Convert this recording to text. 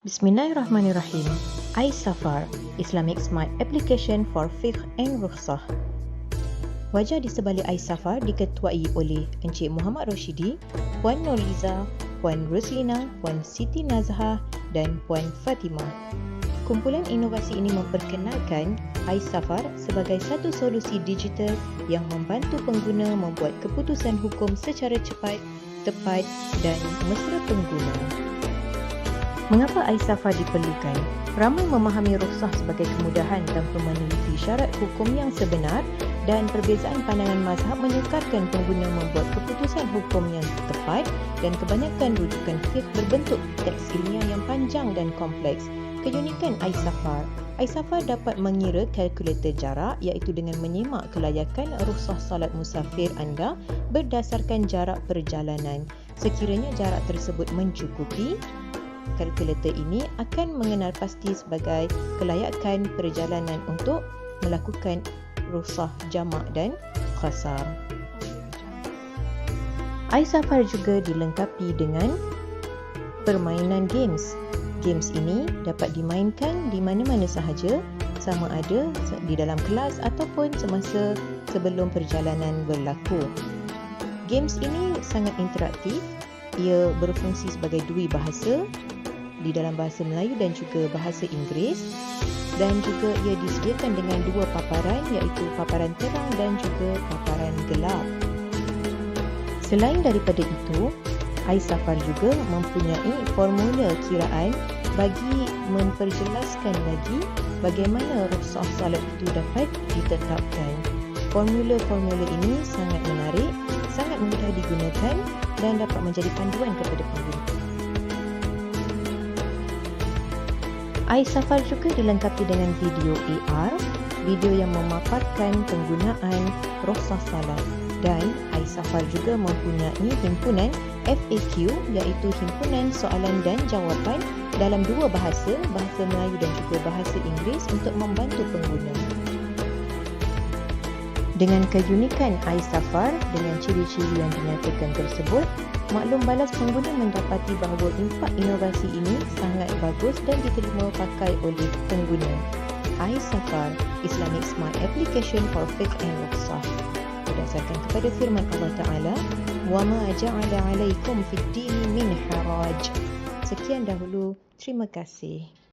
Bismillahirrahmanirrahim. iSafar, Islamic Smart Application for Fiqh and Rukhsah. Wajah di sebalik iSafar diketuai oleh Encik Muhammad Roshidi, Puan Nurliza, Puan Roslina, Puan Siti Nazhah dan Puan Fatimah. Kumpulan inovasi ini memperkenalkan iSafar sebagai satu solusi digital yang membantu pengguna membuat keputusan hukum secara cepat, tepat dan mesra pengguna. Mengapa iSafar diperlukan? Ramai memahami rukhsah sebagai kemudahan tanpa meneliti syarat hukum yang sebenar dan perbezaan pandangan mazhab menyukarkan pengguna membuat keputusan hukum yang tepat dan kebanyakan rujukan fiqh berbentuk teks ilmiah yang panjang dan kompleks. Keunikan iSafar dapat mengira kalkulator jarak iaitu dengan menyemak kelayakan rukhsah solat musafir anda berdasarkan jarak perjalanan. Sekiranya jarak tersebut mencukupi, kalkulator ini akan mengenal pasti sebagai kelayakan perjalanan untuk melakukan rukhsah jamak dan qasar. iSafar juga dilengkapi dengan permainan games. Games ini dapat dimainkan di mana-mana sahaja, sama ada di dalam kelas ataupun semasa sebelum perjalanan berlaku. Games ini sangat interaktif. Ia berfungsi sebagai dui bahasa di dalam bahasa Melayu dan juga bahasa Inggeris, dan juga ia disediakan dengan dua paparan iaitu paparan terang dan juga paparan gelap. Selain daripada itu, iSafar juga mempunyai formula kiraan bagi memperjelaskan lagi bagaimana rukhsah solat itu dapat ditetapkan. Formula-formula ini sangat menarik, sangat mudah digunakan dan dapat menjadi panduan kepada pengguna. iSafar juga dilengkapi dengan video AR, video yang memaparkan penggunaan rukhsah salat, dan iSafar juga mempunyai himpunan FAQ iaitu himpunan soalan dan jawapan dalam dua bahasa, bahasa Melayu dan juga bahasa Inggeris untuk membantu pengguna. Dengan keunikan iSafar dengan ciri-ciri yang dinyatakan tersebut, maklum balas pengguna mendapati bahawa impak inovasi ini sangat bagus dan diterima pakai oleh pengguna. iSafar, Islamic Smart Application for Fiqh and Rukhsah. Berdasarkan kepada firman Allah Ta'ala, وَمَا جَعَلَ عَلَيْكُمْ فِي الدِّينِ مِنْ حَرَاجٍ. Sekian dahulu, terima kasih.